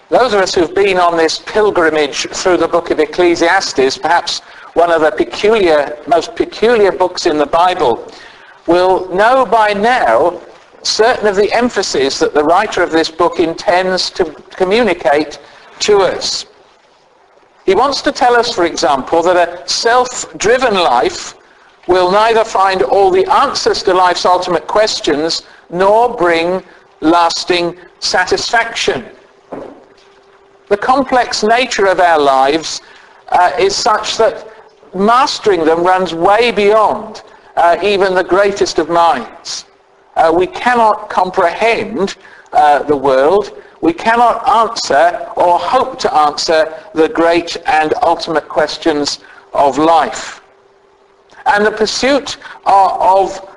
Those of us who've been on this pilgrimage through the book of Ecclesiastes, perhaps one of the most peculiar books in the Bible, will know by now certain of the emphases that the writer of this book intends to communicate to us. He wants to tell us, for example, that a self-driven life will neither find all the answers to life's ultimate questions nor bring lasting satisfaction. The complex nature of our lives is such that mastering them runs way beyond even the greatest of minds. We cannot comprehend the world. We cannot answer or hope to answer the great and ultimate questions of life. And the pursuit of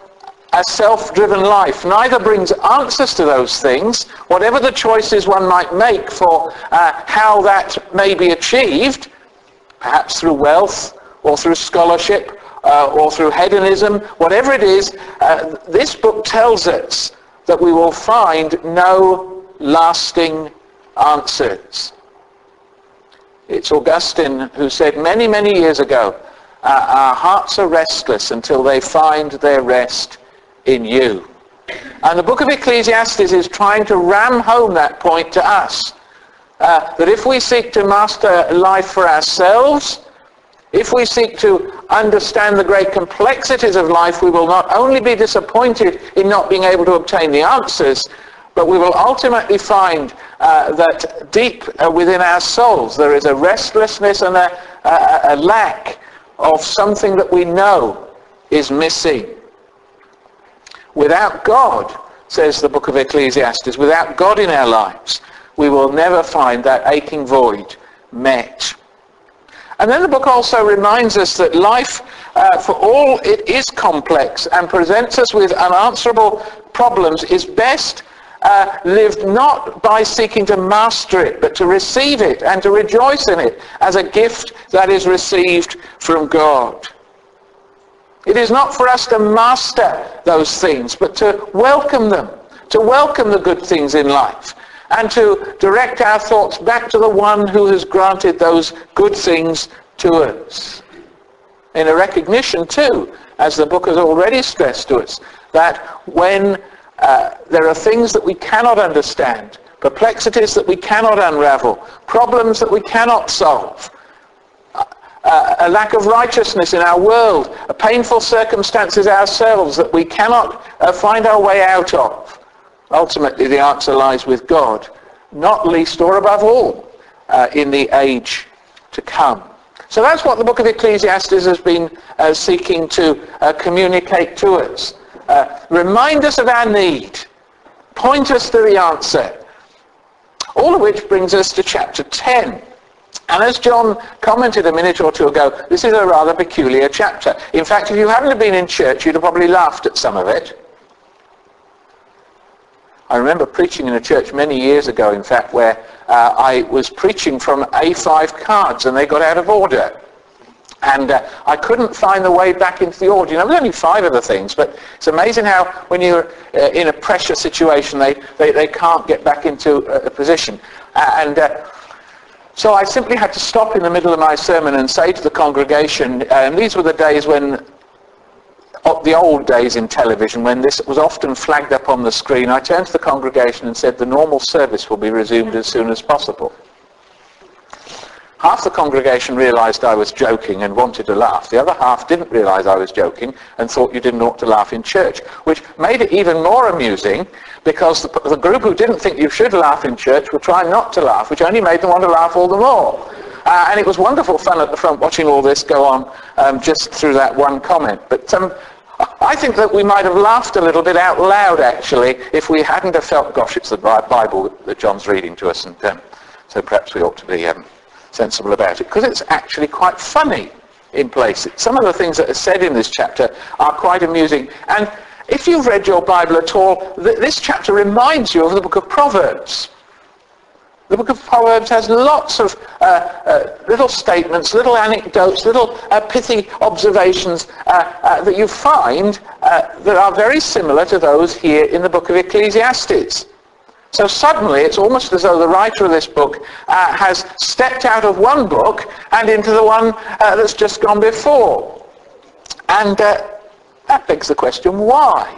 a self-driven life neither brings answers to those things, whatever the choices one might make for how that may be achieved, perhaps through wealth or through scholarship or through hedonism, whatever it is, this book tells us that we will find no lasting answers. It's Augustine who said many, many years ago, our hearts are restless until they find their rest in you. And the book of Ecclesiastes is trying to ram home that point to us. That if we seek to master life for ourselves, if we seek to understand the great complexities of life, we will not only be disappointed in not being able to obtain the answers, but we will ultimately find that deep within our souls there is a restlessness and a lack of something that we know is missing. Without God, says the book of Ecclesiastes, without God in our lives, we will never find that aching void met. And then the book also reminds us that life, for all it is complex and presents us with unanswerable problems, is best lived not by seeking to master it, but to receive it and to rejoice in it as a gift that is received from God. It is not for us to master those things, but to welcome them, to welcome the good things in life, and to direct our thoughts back to the one who has granted those good things to us. In a recognition too, as the book has already stressed to us, that when there are things that we cannot understand, perplexities that we cannot unravel, problems that we cannot solve, a lack of righteousness in our world, painful circumstances ourselves that we cannot find our way out of. Ultimately, the answer lies with God, not least or above all in the age to come. So that's what the book of Ecclesiastes has been seeking to communicate to us. Remind us of our need. Point us to the answer. All of which brings us to chapter 10. And as John commented a minute or two ago, this is a rather peculiar chapter. In fact, if you hadn't been in church, you'd have probably laughed at some of it. I remember preaching in a church many years ago, in fact, where I was preaching from A5 cards and they got out of order. And I couldn't find the way back into the order. You know, there were only 5 of the things, but it's amazing how when you're in a pressure situation, they can't get back into a position. So I simply had to stop in the middle of my sermon and say to the congregation, and these were the days when, the old days in television, when this was often flagged up on the screen, I turned to the congregation and said, the normal service will be resumed as soon as possible. Half the congregation realised I was joking and wanted to laugh. The other half didn't realise I was joking and thought you didn't ought to laugh in church, which made it even more amusing because the group who didn't think you should laugh in church were trying not to laugh, which only made them want to laugh all the more. And it was wonderful fun at the front watching all this go on just through that one comment. But I think that we might have laughed a little bit out loud, actually, if we hadn't have felt, gosh, it's the Bible that John's reading to us, and so perhaps we ought to be sensible about it, because it's actually quite funny in places. Some of the things that are said in this chapter are quite amusing. And if you've read your Bible at all, this chapter reminds you of the book of Proverbs. The book of Proverbs has lots of little statements, little anecdotes, little pithy observations that you find that are very similar to those here in the book of Ecclesiastes. So suddenly it's almost as though the writer of this book has stepped out of one book and into the one that's just gone before. And that begs the question, why?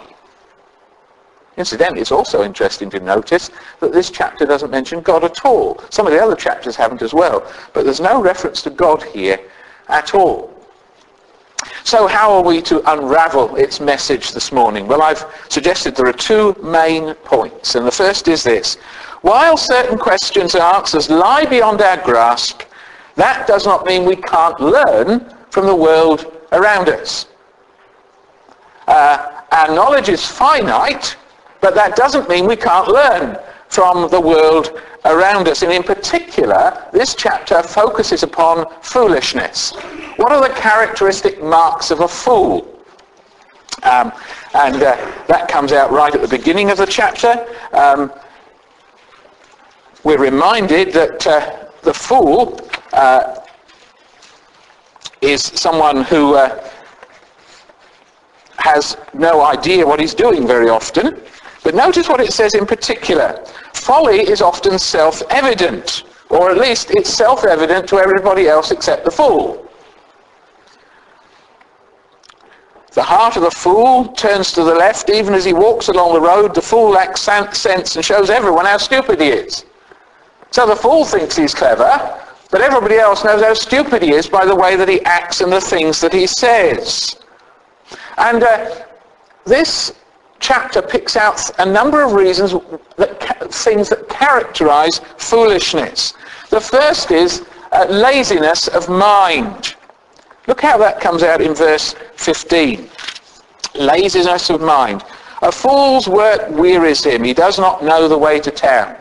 Incidentally, it's also interesting to notice that this chapter doesn't mention God at all. Some of the other chapters haven't as well, but there's no reference to God here at all. So how are we to unravel its message this morning? Well, I've suggested there are two main points, and the first is this. While certain questions and answers lie beyond our grasp, that does not mean we can't learn from the world around us. Our knowledge is finite, but that doesn't mean we can't learn from the world around us. And in particular, this chapter focuses upon foolishness. What are the characteristic marks of a fool? That comes out right at the beginning of the chapter. We're reminded that the fool is someone who has no idea what he's doing very often. But notice what it says in particular. Folly is often self-evident, or at least it's self-evident to everybody else except the fool. The heart of the fool turns to the left even as he walks along the road. The fool lacks sense and shows everyone how stupid he is. So the fool thinks he's clever, but everybody else knows how stupid he is by the way that he acts and the things that he says. And this chapter picks out a number of reasons, things that characterize foolishness. The first is laziness of mind. Look how that comes out in verse 15. Laziness of mind. A fool's work wearies him. He does not know the way to town.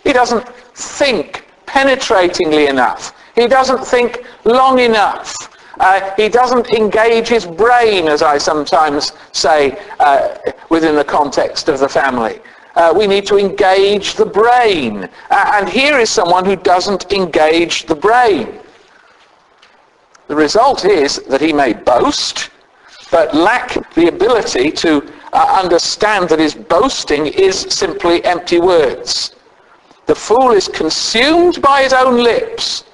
He doesn't think penetratingly enough. He doesn't think long enough. He doesn't engage his brain, as I sometimes say within the context of the family. We need to engage the brain. And here is someone who doesn't engage the brain. The result is that he may boast, but lack the ability to understand that his boasting is simply empty words. The fool is consumed by his own lips.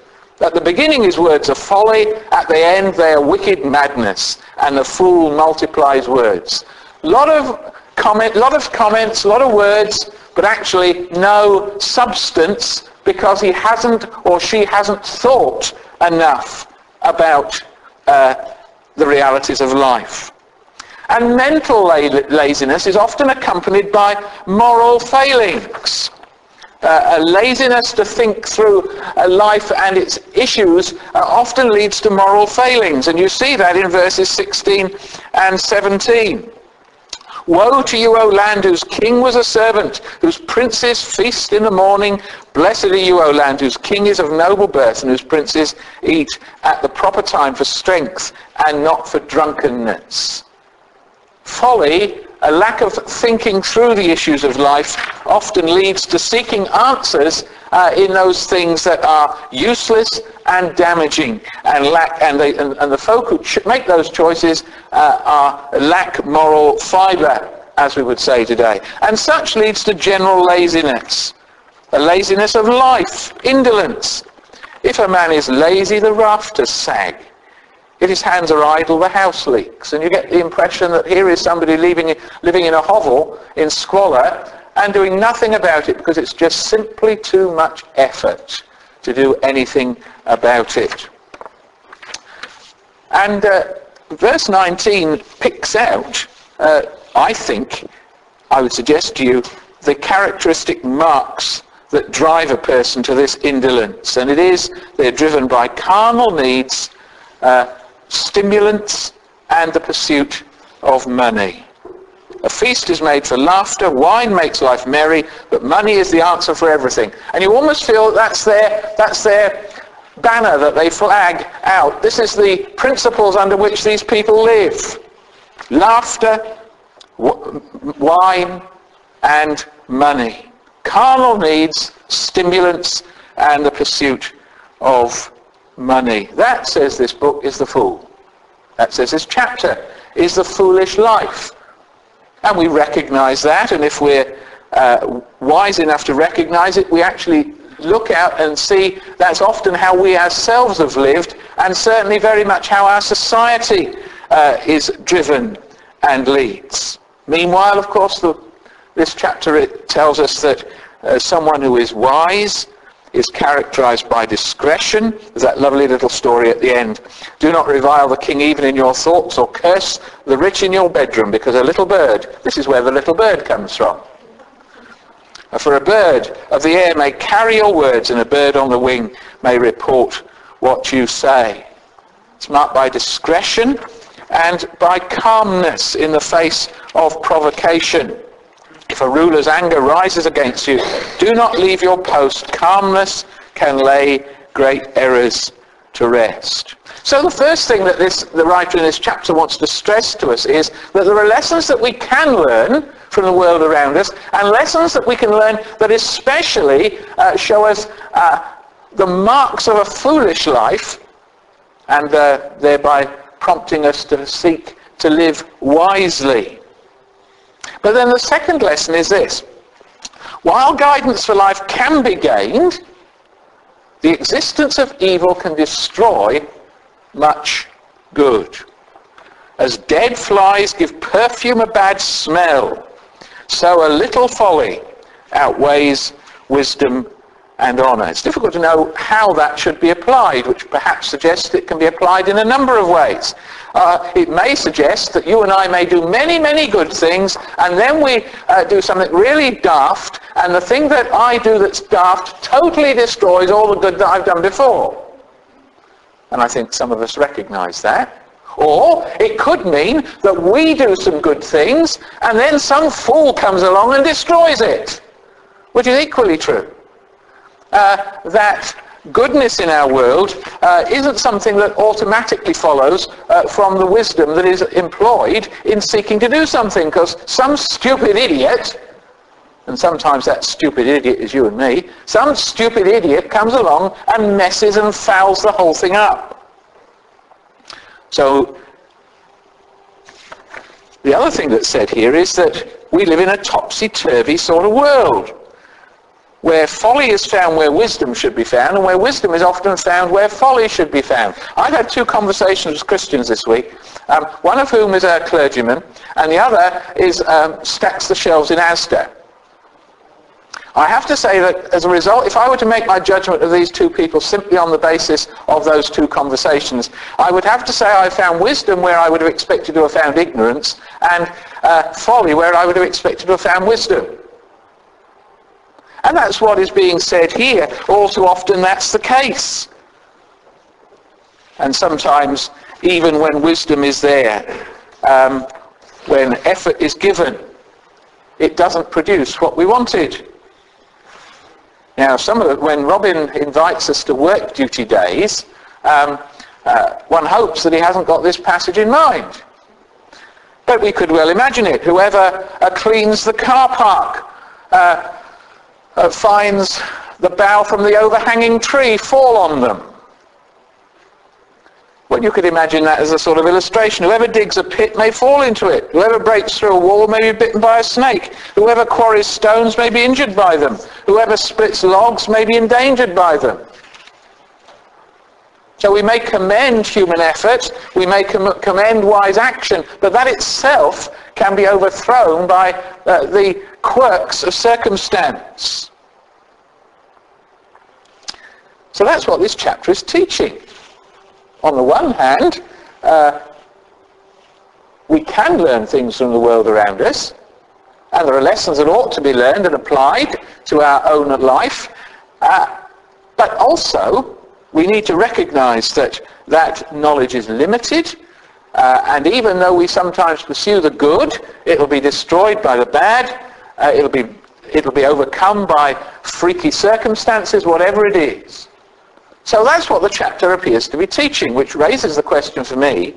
At the beginning his words are folly, at the end they are wicked madness, and the fool multiplies words. A lot of comments, a lot of words, but actually no substance because he hasn't or she hasn't thought enough about the realities of life. And mental laziness is often accompanied by moral failings. A laziness to think through life and its issues often leads to moral failings, and you see that in verses 16 and 17. Woe to you, O land, whose king was a servant, whose princes feast in the morning. Blessed are you, O land, whose king is of noble birth, and whose princes eat at the proper time for strength and not for drunkenness. Folly, a lack of thinking through the issues of life, often leads to seeking answers in those things that are useless and damaging, and the folk who make those choices lack moral fibre, as we would say today. And such leads to general laziness, a laziness of life, indolence. If a man is lazy, the rafters sag. If his hands are idle, the house leaks. And you get the impression that here is somebody living in a hovel, in squalor, and doing nothing about it because it's just simply too much effort to do anything about it. And verse 19 picks out, I would suggest to you, the characteristic marks that drive a person to this indolence. And it is, they're driven by carnal needs, stimulants, and the pursuit of money. A feast is made for laughter, wine makes life merry, but money is the answer for everything. And you almost feel that's their banner that they flag out. This is the principles under which these people live. Laughter, wine, and money. Carnal needs, stimulants, and the pursuit of money. That, says this book, is the fool. That, says this chapter, is the foolish life. And we recognize that, and if we're wise enough to recognize it, we actually look out and see that's often how we ourselves have lived, and certainly very much how our society is driven and leads. Meanwhile, of course, this chapter, it tells us that someone who is wise is characterized by discretion. There's that lovely little story at the end. Do not revile the king even in your thoughts, or curse the rich in your bedroom, because a little bird, this is where the little bird comes from. For a bird of the air may carry your words, and a bird on the wing may report what you say. It's marked by discretion and by calmness in the face of provocation. If a ruler's anger rises against you, do not leave your post. Calmness can lay great errors to rest. So the first thing that the writer in this chapter wants to stress to us is that there are lessons that we can learn from the world around us, and lessons that we can learn that especially show us the marks of a foolish life, and thereby prompting us to seek to live wisely. But then the second lesson is this: while guidance for life can be gained, the existence of evil can destroy much good. As dead flies give perfume a bad smell, so a little folly outweighs wisdom and honour. It's difficult to know how that should be applied, which perhaps suggests it can be applied in a number of ways. It may suggest that you and I may do many, many good things, and then we do something really daft, and the thing that I do that's daft totally destroys all the good that I've done before. And I think some of us recognise that. Or it could mean that we do some good things, and then some fool comes along and destroys it, which is equally true. That goodness in our world isn't something that automatically follows from the wisdom that is employed in seeking to do something, because some stupid idiot, and sometimes that stupid idiot is you and me, some stupid idiot comes along and messes and fouls the whole thing up. So the other thing that's said here is that we live in a topsy-turvy sort of world, where folly is found where wisdom should be found, and where wisdom is often found where folly should be found. I've had two conversations with Christians this week, one of whom is a clergyman, and the other is stacks the shelves in Asda. I have to say that as a result, if I were to make my judgment of these two people simply on the basis of those two conversations, I would have to say I found wisdom where I would have expected to have found ignorance, and folly where I would have expected to have found wisdom. And that's what is being said here. All too often that's the case. And sometimes, even when wisdom is there, when effort is given, it doesn't produce what we wanted. Now, when Robin invites us to work duty days, one hopes that he hasn't got this passage in mind. But we could well imagine it. Whoever cleans the car park finds the bough from the overhanging tree fall on them. Well, you could imagine that as a sort of illustration. Whoever digs a pit may fall into it. Whoever breaks through a wall may be bitten by a snake. Whoever quarries stones may be injured by them. Whoever splits logs may be endangered by them. So we may commend human effort, we may commend wise action, but that itself can be overthrown by the quirks of circumstance. So that's what this chapter is teaching. On the one hand, we can learn things from the world around us, and there are lessons that ought to be learned and applied to our own life, but also we need to recognize that knowledge is limited, and even though we sometimes pursue the good, it will be destroyed by the bad, it'll be overcome by freaky circumstances, whatever it is. So that's what the chapter appears to be teaching, which raises the question for me,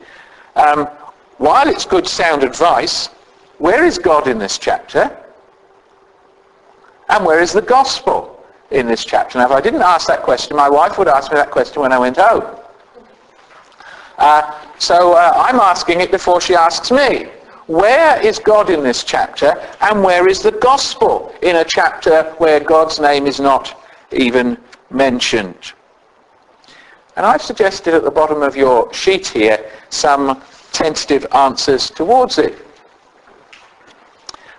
while it's good sound advice, where is God in this chapter? And where is the gospel in this chapter? Now, if I didn't ask that question, my wife would ask me that question when I went home. So I'm asking it before she asks me. Where is God in this chapter, and where is the gospel in a chapter where God's name is not even mentioned? And I've suggested at the bottom of your sheet here some tentative answers towards it.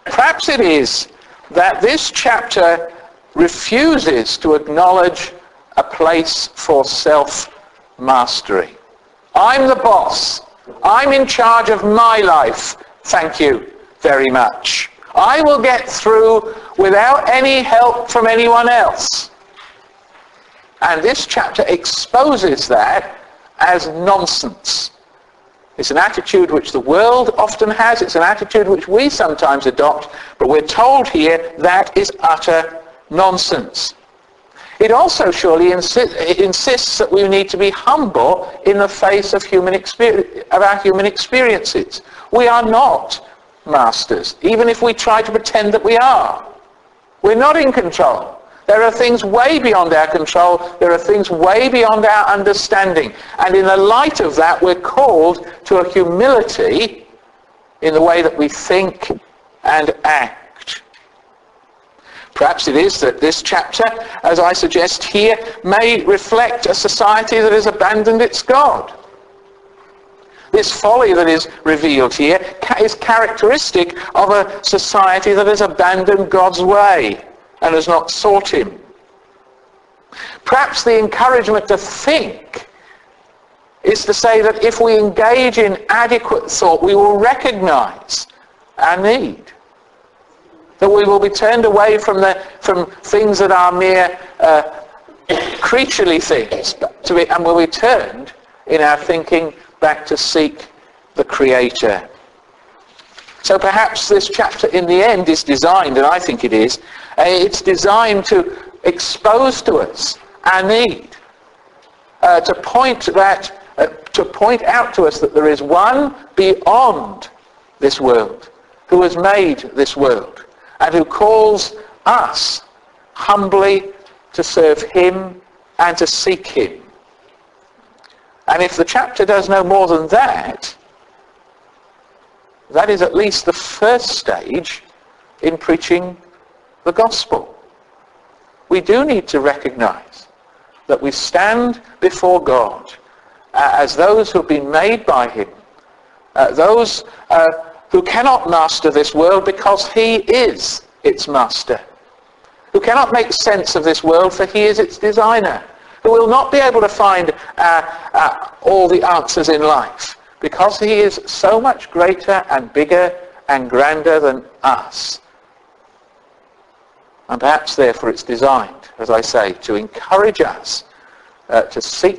Perhaps it is that this chapter refuses to acknowledge a place for self-mastery. I'm the boss. I'm in charge of my life. Thank you very much. I will get through without any help from anyone else. And this chapter exposes that as nonsense. It's an attitude which the world often has. It's an attitude which we sometimes adopt. But we're told here that is utter nonsense. It also surely insists that we need to be humble in the face of our human experiences. We are not masters, even if we try to pretend that we are. We're not in control. There are things way beyond our control. There are things way beyond our understanding. And in the light of that, we're called to a humility in the way that we think and act. Perhaps it is that this chapter, as I suggest here, may reflect a society that has abandoned its God. This folly that is revealed here is characteristic of a society that has abandoned God's way and has not sought him. Perhaps the encouragement to think is to say that if we engage in adequate thought, we will recognize our need. That we will be turned away from things that are mere creaturely things, and will be turned in our thinking back to seek the Creator. So perhaps this chapter in the end is designed, and I think it is, it's designed to expose to us our need, to point out to us that there is one beyond this world who has made this world and who calls us humbly to serve him and to seek him. And if the chapter does no more than that, that is at least the first stage in preaching the gospel. We do need to recognize that we stand before God as those who have been made by him, those who cannot master this world because he is its master, who cannot make sense of this world for he is its designer, who will not be able to find all the answers in life because he is so much greater and bigger and grander than us. And perhaps therefore it's designed, as I say, to encourage us to seek